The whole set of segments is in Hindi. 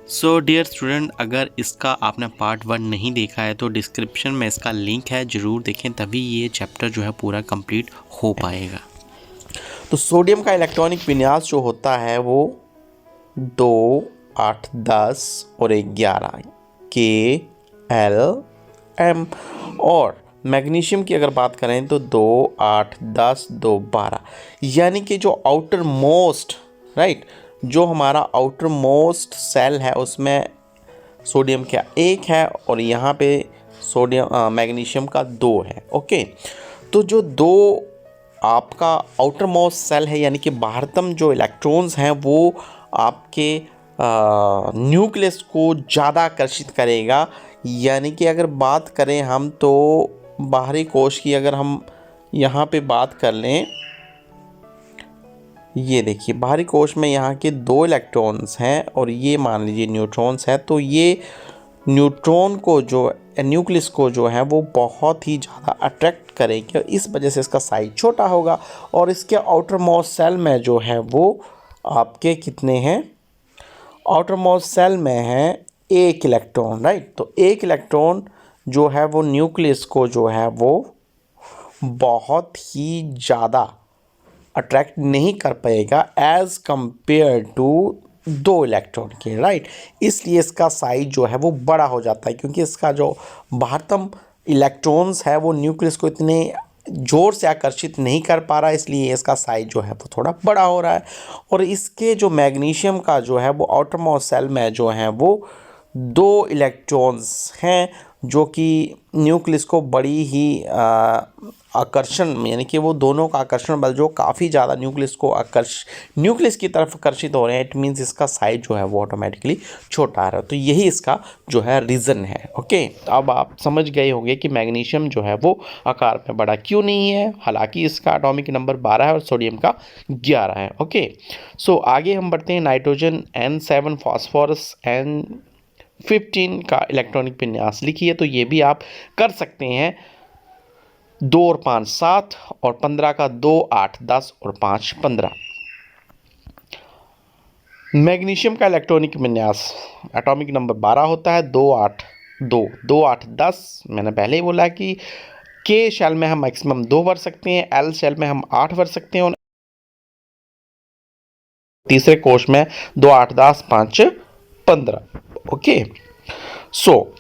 सो डियर स्टूडेंट, अगर इसका आपने पार्ट 1 नहीं देखा है तो डिस्क्रिप्शन में इसका लिंक है, ज़रूर देखें, तभी ये चैप्टर जो है पूरा कंप्लीट हो पाएगा। तो सोडियम का इलेक्ट्रॉनिक विन्यास जो होता है वो 2, 8, 10 और 11 के एल एम। और मैग्नीशियम की अगर बात करें तो 2, 8, 10, 2, 12, यानी कि जो आउटर मोस्ट जो हमारा आउटर मोस्ट सेल है उसमें सोडियम का 1 है और यहाँ पे सोडियम मैग्नीशियम का 2 है। ओके, तो जो 2 आपका आउटर मोस्ट सेल है यानी कि बाहरतम जो इलेक्ट्रॉन्स हैं वो आपके न्यूक्लियस को ज़्यादा आकर्षित करेगा। यानी कि अगर बात करें हम तो बाहरी कोश की, अगर हम यहाँ पे बात कर लें, ये देखिए बाहरी कोश में यहाँ के 2 इलेक्ट्रॉन्स हैं और ये मान लीजिए न्यूट्रॉन्स है। तो ये न्यूट्रॉन को जो न्यूक्लियस को जो है वो बहुत ही ज़्यादा अट्रैक्ट करेंगे और इस वजह से इसका साइज छोटा होगा। और इसके आउटर मोस्ट सेल में जो है वो आपके कितने हैं, आउटर मोस्ट सेल में है 1 इलेक्ट्रॉन, राइट। तो 1 इलेक्ट्रॉन जो है वो न्यूक्लियस को जो है वो बहुत ही ज़्यादा अट्रैक्ट नहीं कर पाएगा एज़ कंपेयर टू 2 इलेक्ट्रॉन के, राइट। इसलिए इसका साइज जो है वो बड़ा हो जाता है क्योंकि इसका जो बाहरतम इलेक्ट्रॉन्स है वो न्यूक्लियस को इतने ज़ोर से आकर्षित नहीं कर पा रहा है, इसलिए इसका साइज जो है वो थोड़ा बड़ा हो रहा है। और इसके जो मैग्नीशियम का जो है वो आउटर मोस्ट सेल में जो है वो 2 इलेक्ट्रॉन्स हैं जो कि न्यूक्लियस को बड़ी ही आकर्षण, यानी कि वो दोनों का आकर्षण बल जो काफ़ी ज़्यादा न्यूक्लियस की तरफ आकर्षित हो रहे हैं। इट मीन्स इसका साइज जो है वो ऑटोमेटिकली छोटा आ रहा है। तो यही इसका जो है रीज़न है। ओके, अब आप समझ गए होंगे कि मैग्नीशियम जो है वो आकार में बड़ा क्यों नहीं है, हालांकि इसका एटॉमिक नंबर 12 है और सोडियम का 11 है। ओके, सो आगे हम बढ़ते हैं। नाइट्रोजन N7, फॉस्फोरस N15 का इलेक्ट्रॉनिक विन्यास लिखिए। तो ये भी आप कर सकते हैं। 2 और 5 7 और 15 का 2, 8, 10 और 5, 15। मैग्नीशियम का इलेक्ट्रॉनिक विन्यास एटॉमिक नंबर 12 होता है। 2, 8, 2, 2, 8, 10। मैंने पहले ही बोला कि के शेल में हम मैक्सिमम 2 भर सकते हैं, एल शेल में हम 8 भर सकते हैं और तीसरे कोश में 2, 8, 10, 5, 15। ओके, सो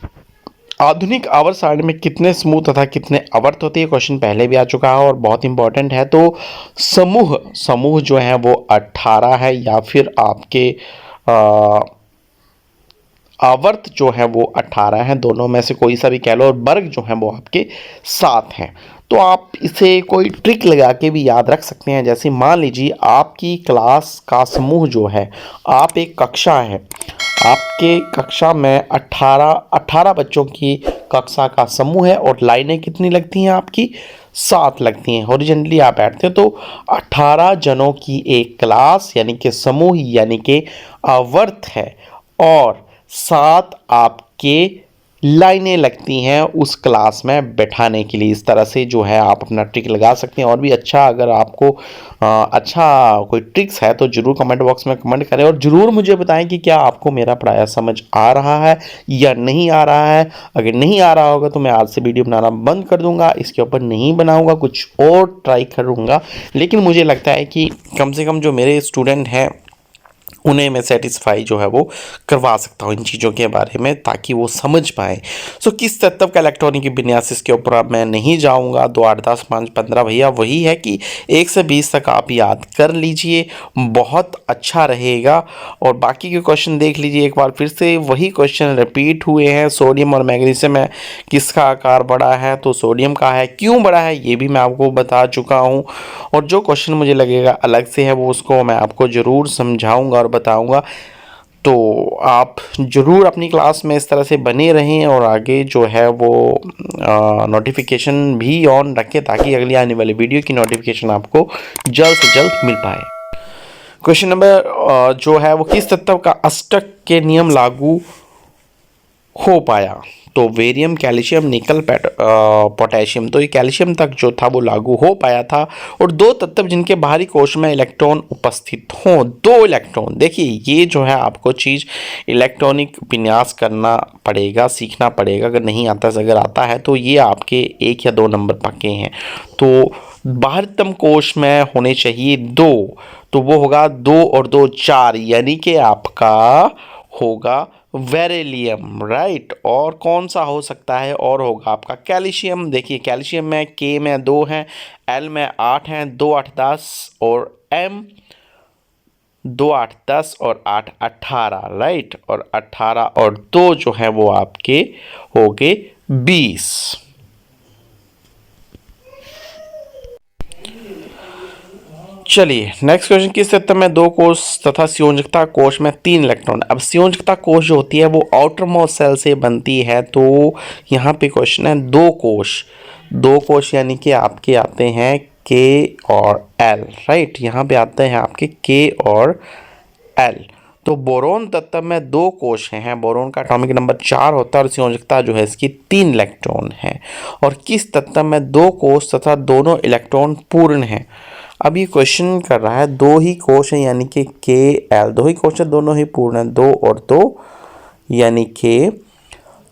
आधुनिक आवर्त सारणी में कितने समूह तथा कितने आवर्त होते हैं, क्वेश्चन पहले भी आ चुका है और बहुत इंपॉर्टेंट है। तो समूह जो है वो 18 है या फिर आपके आवर्त जो है वो 18 है, दोनों में से कोई सा भी कह लो। और वर्ग जो है वो आपके 7 हैं। तो आप इसे कोई ट्रिक लगा के भी याद रख सकते हैं। जैसे मान लीजिए आपकी क्लास का समूह जो है, आप एक कक्षा है, आपके कक्षा में 18 बच्चों की कक्षा का समूह है और लाइनें कितनी लगती हैं आपकी, 7 लगती हैं। हॉरिजॉन्टली आप बैठते हैं तो 18 जनों की एक क्लास यानी कि समूह यानी कि आवर्त है और 7 आपके लाइनें लगती हैं उस क्लास में बैठाने के लिए। इस तरह से जो है आप अपना ट्रिक लगा सकते हैं। और भी अच्छा, अगर आपको अच्छा कोई ट्रिक्स है तो ज़रूर कमेंट बॉक्स में कमेंट करें और ज़रूर मुझे बताएं कि क्या आपको मेरा पढ़ाया समझ आ रहा है या नहीं आ रहा है। अगर नहीं आ रहा होगा तो मैं आज से वीडियो बनाना बंद कर दूंगा, इसके ऊपर नहीं बनाऊंगा, कुछ और ट्राई करूंगा। लेकिन मुझे लगता है कि कम से कम जो मेरे स्टूडेंट हैं उन्हें मैं सेटिस्फाई जो है वो करवा सकता हूँ इन चीज़ों के बारे में, ताकि वो समझ पाएँ। सो किस तत्व का इलेक्ट्रॉनिक विन्यास, इसके ऊपर अब मैं नहीं जाऊँगा। 2, 8, 10, 5, 15 भैया वही है कि 1 से 20 तक आप याद कर लीजिए, बहुत अच्छा रहेगा। और बाकी के क्वेश्चन देख लीजिए एक बार फिर से, वही क्वेश्चन रिपीट हुए हैं। सोडियम और मैग्नीशियम में किसका आकार बड़ा है, तो सोडियम का है। क्यों बड़ा है ये भी मैं आपको बता चुका हूँ। और जो क्वेश्चन मुझे लगेगा अलग से है वो उसको मैं आपको ज़रूर समझाऊँगा और बताऊंगा। तो आप ज़रूर अपनी क्लास में इस तरह से बने रहें और आगे जो है वो नोटिफिकेशन भी ऑन रखें ताकि अगली आने वाली वीडियो की नोटिफिकेशन आपको जल्द से जल्द मिल पाए। क्वेश्चन नंबर जो है वो किस तत्व का अष्टक के नियम लागू हो पाया। तो बेरियम, कैल्शियम, निकल, पोटेशियम, तो ये कैल्शियम तक जो था वो लागू हो पाया था। और दो तत्व जिनके बाहरी कोश में इलेक्ट्रॉन उपस्थित हों, दो इलेक्ट्रॉन। देखिए ये जो है आपको चीज़ इलेक्ट्रॉनिक विन्यास करना पड़ेगा, सीखना पड़ेगा। अगर नहीं आता, अगर आता है तो ये आपके 1 या 2 नंबर पक्के हैं। तो बाहरतम कोश में होने चाहिए 2, तो वो होगा 2 और 2 4, यानी कि आपका होगा बेरिलियम, राइट। और कौन सा हो सकता है, और होगा आपका कैल्शियम। देखिए कैल्शियम में के में 2 हैं, एल में 8 हैं, 2 8 10 और एम 2 8 10 और 8 18, राइट। और 18 और 2 जो है वो आपके हो गए 20। चलिए नेक्स्ट क्वेश्चन, किस तत्व में 2 कोश तथा संयोजकता कोश में 3 इलेक्ट्रॉन। अब संयोजकता कोश जो होती है वो आउटर मोस्ट सेल से बनती है। तो यहाँ पे क्वेश्चन है 2 कोश, 2 कोश यानी कि आपके आते हैं के और एल, राइट। यहाँ पे आते हैं आपके के और एल। तो बोरोन तत्व में 2 कोश हैं, बोरोन का एटॉमिक नंबर 4 होता है और संयोजकता जो है इसकी 3 इलेक्ट्रॉन है। और किस तत्व में 2 कोश तथा दोनों इलेक्ट्रॉन पूर्ण हैं। अब ये क्वेश्चन कर रहा है 2 ही कोश हैं, यानी कि के एल 2 ही कोश है, दोनों ही पूर्ण है, 2 और 2, यानी कि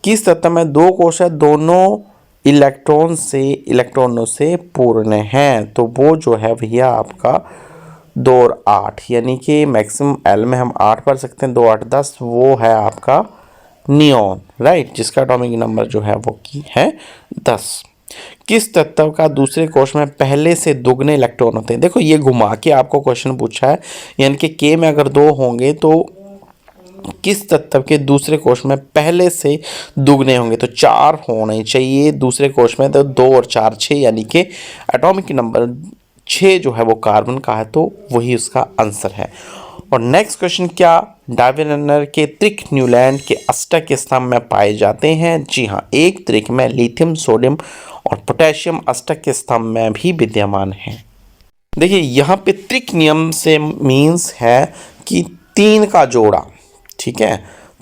किस तत्व में 2 कोश है, दोनों इलेक्ट्रॉनों से पूर्ण हैं। तो वो जो है भैया आपका 2 और 8, यानी कि मैक्सिमम एल में हम 8 पढ़ सकते हैं, 2 8 10, वो है आपका नियॉन, राइट, जिसका एटॉमिक नंबर जो है वो की है 10। किस तत्व का दूसरे कोश में पहले से दुगने इलेक्ट्रॉन होते हैं। देखो ये घुमा के आपको क्वेश्चन पूछा है, यानी कि के में अगर 2 होंगे तो किस तत्व के दूसरे कोश में पहले से दुगने होंगे। तो 4 होने चाहिए दूसरे कोश में, तो 2 और 4 6, यानी कि एटॉमिक नंबर 6 जो है वो कार्बन का है, तो वही उसका आंसर है। और नेक्स्ट क्वेश्चन, क्या डायविनर के त्रिक न्यूलैंड के अष्टक स्तंभ में पाए जाते हैं। जी हाँ, एक त्रिक में लिथियम, सोडियम और पोटेशियम अष्टक के स्तंभ में भी विद्यमान है। देखिए यहाँ पे त्रिक नियम से मीन्स है कि 3 का जोड़ा, ठीक है,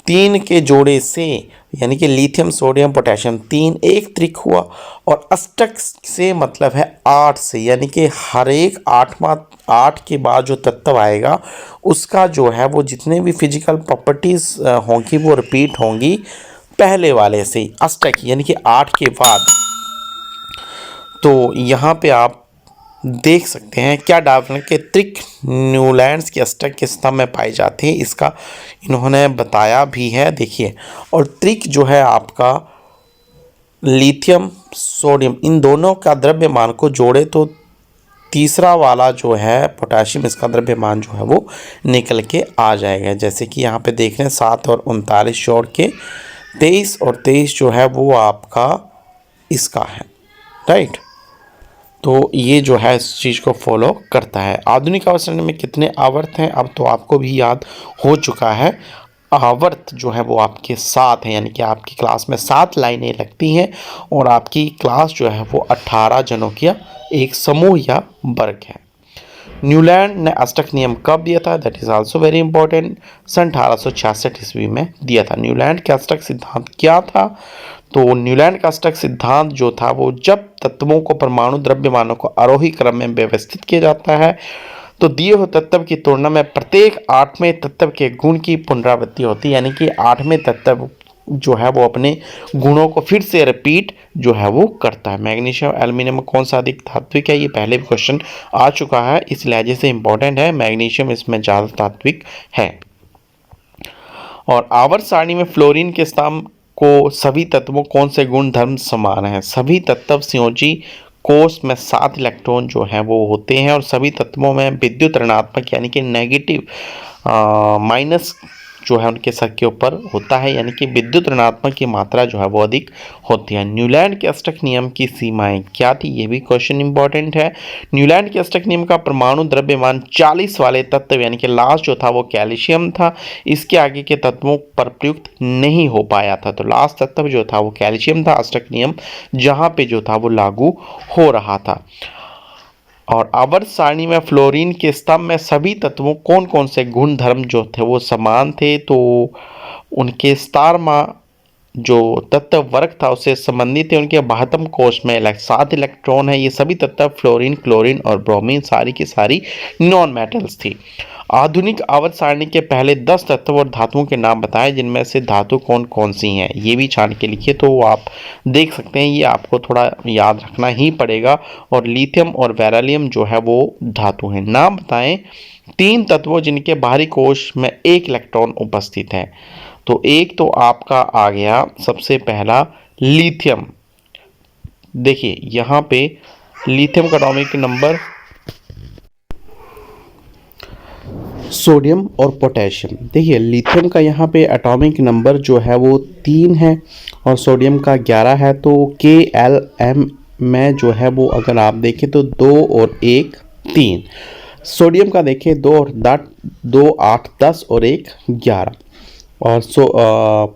3 के जोड़े से, यानी कि लिथियम, सोडियम, पोटेशियम 3 एक त्रिक हुआ। और अष्टक से मतलब है 8 से, यानी कि हर एक 8 के बाद जो तत्व आएगा उसका जो है वो जितने भी फिजिकल प्रॉपर्टीज होंगी वो रिपीट होंगी पहले वाले से ही, अष्टक यानी कि 8 के बाद। तो यहाँ पे आप देख सकते हैं क्या डायविनर के त्रिक न्यूलैंड्स के अष्टक के स्तंभ में पाए जाते हैं, इसका इन्होंने बताया भी है। देखिए, और त्रिक जो है आपका लिथियम, सोडियम, इन दोनों का द्रव्यमान को जोड़े तो तीसरा वाला जो है पोटेशियम, इसका द्रव्यमान जो है वो निकल के आ जाएगा। जैसे कि यहाँ पे देख रहे हैं 7 और 39 जोड़ के 23 और 23 जो है वो आपका इसका है, राइट। तो ये जो है इस चीज़ को फॉलो करता है। आधुनिक आवर्त में कितने आवर्त हैं, अब तो आपको भी याद हो चुका है। आवर्त जो है वो आपके 7 हैं, यानी कि आपकी क्लास में 7 लाइनें लगती हैं और आपकी क्लास जो है वो 18 जनों का एक समूह या वर्ग है। न्यूलैंड ने अष्टक नियम कब दिया था, that is also very important, सन 1866 ईस्वी में दिया था। न्यूलैंड का अष्टक सिद्धांत क्या था, तो न्यूलैंड का अष्टक सिद्धांत जो था वो जब तत्वों को परमाणु द्रव्यमानों को आरोही क्रम में व्यवस्थित किया जाता है तो दिए हुए तत्व की तुलना में प्रत्येक 8वें तत्व के गुण की पुनरावृत्ति होती है, यानी कि 8वें तत्व जो है वो अपने गुणों को फिर से रिपीट जो है वो करता है। मैग्नीशियम एल्युमिनियम में कौन सा अधिक तात्विक है, ये पहले भी क्वेश्चन आ चुका है, इस लहजे से इंपॉर्टेंट है। मैग्नीशियम इसमें ज़्यादा तात्विक है। और आवर्त सारणी में फ्लोरीन के स्तंभ को सभी तत्वों कौन से गुण धर्म समान है। सभी तत्व संयोजी कोष में 7 इलेक्ट्रॉन जो है वो होते हैं और सभी तत्वों में विद्युत ऋणात्मक यानी कि नेगेटिव माइनस जो है उनके सर के ऊपर होता है, यानी कि विद्युत ऋणात्मक की मात्रा जो है वो अधिक होती है। न्यूलैंड के अष्टक नियम की सीमाएं क्या थी, ये भी क्वेश्चन इंपॉर्टेंट है। न्यूलैंड के अष्टक नियम का परमाणु द्रव्यमान 40 वाले तत्व यानी कि लास्ट जो था वो कैल्शियम था, इसके आगे के तत्वों पर प्रयुक्त नहीं हो पाया था। तो लास्ट तत्व जो था वो कैल्शियम था, अष्टक नियम जहाँ पे जो था वो लागू हो रहा था। और आवर्त सारणी में फ्लोरीन के स्तंभ में सभी तत्वों कौन कौन से गुण धर्म जो थे वो समान थे, तो उनके स्टारमा जो तत्व वर्ग था उससे संबंधित है, उनके बाह्यतम कोश में 7 इलेक्ट्रॉन है। ये सभी तत्व फ्लोरीन, क्लोरीन और ब्रोमीन सारी की सारी नॉन मेटल्स थी। आधुनिक आवर्त सारणी के पहले 10 तत्व और धातुओं के नाम बताएं जिनमें से धातु कौन कौन सी हैं, ये भी छान के लिखिए। तो आप देख सकते हैं, ये आपको थोड़ा याद रखना ही पड़ेगा। और लिथियम और बेरिलियम जो है वो धातु हैं। नाम बताएं 3 तत्वों जिनके बाहरी कोश में 1 इलेक्ट्रॉन उपस्थित है। तो एक तो आपका आ गया सबसे पहला लिथियम। देखिए यहाँ पे लिथियम का एटॉमिक नंबर, सोडियम और पोटेशियम। देखिए लिथियम का यहाँ पे एटॉमिक नंबर जो है वो 3 है और सोडियम का 11 है। तो KLM में जो है वो अगर आप देखें तो 2 और 1 3। सोडियम का देखें 2 और 2 8 10 और 1 11। और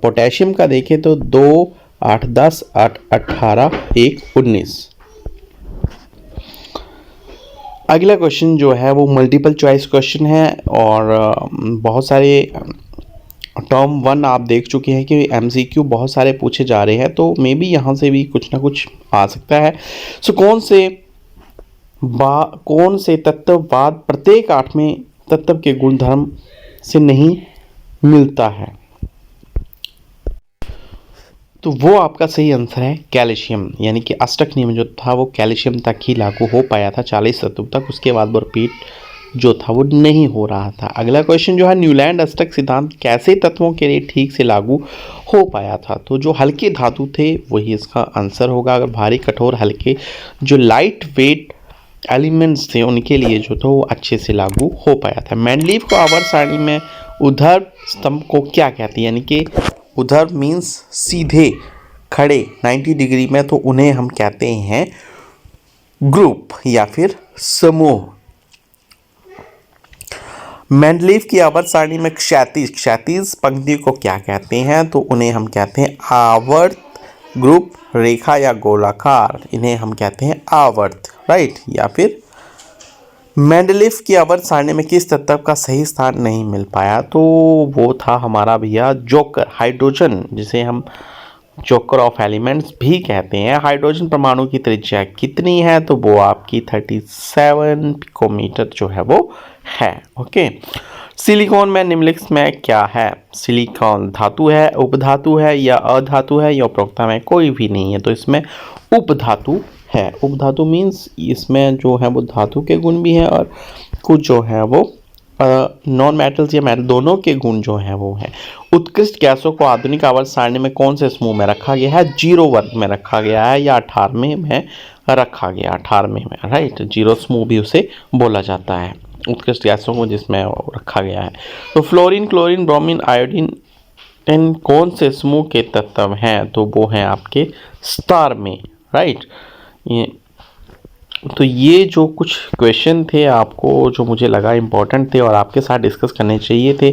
पोटेशियम का देखें तो 2 8 10 8 18 1 19। अगला क्वेश्चन जो है वो मल्टीपल चॉइस क्वेश्चन है और बहुत सारे टर्म 1 आप देख चुके हैं कि MCQ बहुत सारे पूछे जा रहे हैं, तो मे बी यहाँ से भी कुछ ना कुछ आ सकता है। सो कौन से तत्ववाद प्रत्येक 8वें तत्व के गुणधर्म से नहीं मिलता है? तो वो आपका सही आंसर है कैल्शियम, यानी कि अष्टक नियम जो था वो कैल्शियम तक ही लागू हो पाया था 40 तत्व तक, उसके बाद वो रिपीट जो था वो नहीं हो रहा था। अगला क्वेश्चन जो है न्यूलैंड अष्टक सिद्धांत कैसे तत्वों के लिए ठीक से लागू हो पाया था? तो जो हल्के धातु थे वही इसका आंसर होगा। अगर भारी कठोर हल्के जो लाइट वेट एलिमेंट्स थे उनके लिए जो था वो अच्छे से लागू हो पाया था। मेंडलीव को आवर्त सारणी में ऊर्ध्व स्तंभ को क्या कहते हैं? यानी कि ऊर्ध्व मीन्स सीधे खड़े 90 डिग्री में, तो उन्हें हम कहते हैं ग्रुप या फिर समूह। मेंडलीव की आवर्त सारणी में क्षैतिज पंक्ति को क्या कहते हैं? तो उन्हें हम कहते हैं आवर्त, ग्रुप, रेखा या गोलाकार, इन्हें हम कहते हैं आवर्त, राइट। या फिर मेंडलीव की आवर्त सारणी में किस तत्व का सही स्थान नहीं मिल पाया? तो वो था हमारा भैया जोकर, हाइड्रोजन, जिसे हम जोकर ऑफ एलिमेंट्स भी कहते हैं। हाइड्रोजन परमाणु की त्रिज्या कितनी है? तो वो आपकी 37 पिकोमीटर जो है वो है। ओके। सिलिकॉन में निम्नलिखित में क्या है? सिलिकॉन धातु है, उपधातु है या अधातु है या उपरोक्ता में कोई भी नहीं है, तो इसमें उपधातु है। उपधातु मीन्स इसमें जो है वो धातु के गुण भी हैं और कुछ जो है वो नॉन मेटल्स या मेटल दोनों के गुण जो हैं वो हैं। उत्कृष्ट गैसों को आधुनिक आवर्त सारणी में कौन से समूह में रखा गया है? 0 वर्ग में रखा गया है या 18वें में रखा गया, 18वें में, राइट। 0 समूह भी उसे बोला जाता है उत्कृष्ट गैसों को जिसमें रखा गया है। तो फ्लोरीन, क्लोरीन, ब्रोमीन, आयोडीन इन कौन से समूह के तत्व हैं? तो वो हैं आपके स्टार में, राइट। तो ये जो कुछ क्वेश्चन थे आपको जो मुझे लगा इम्पोर्टेंट थे और आपके साथ डिस्कस करने चाहिए थे।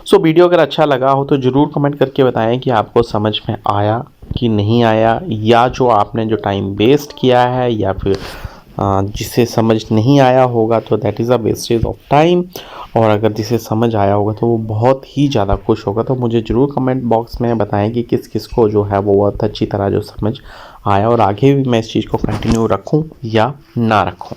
सो वीडियो अगर अच्छा लगा हो तो ज़रूर कमेंट करके बताएं कि आपको समझ में आया कि नहीं आया, या जो आपने जो टाइम वेस्ट किया है या फिर जिसे समझ नहीं आया होगा तो that is a wastage of time. और अगर जिसे समझ आया होगा तो वो बहुत ही ज़्यादा खुश होगा। तो मुझे ज़रूर कमेंट बॉक्स में बताएं कि किस किस को जो है वो बहुत अच्छी तरह जो समझ आया और आगे भी मैं इस चीज़ को कंटिन्यू रखूं या ना रखूं।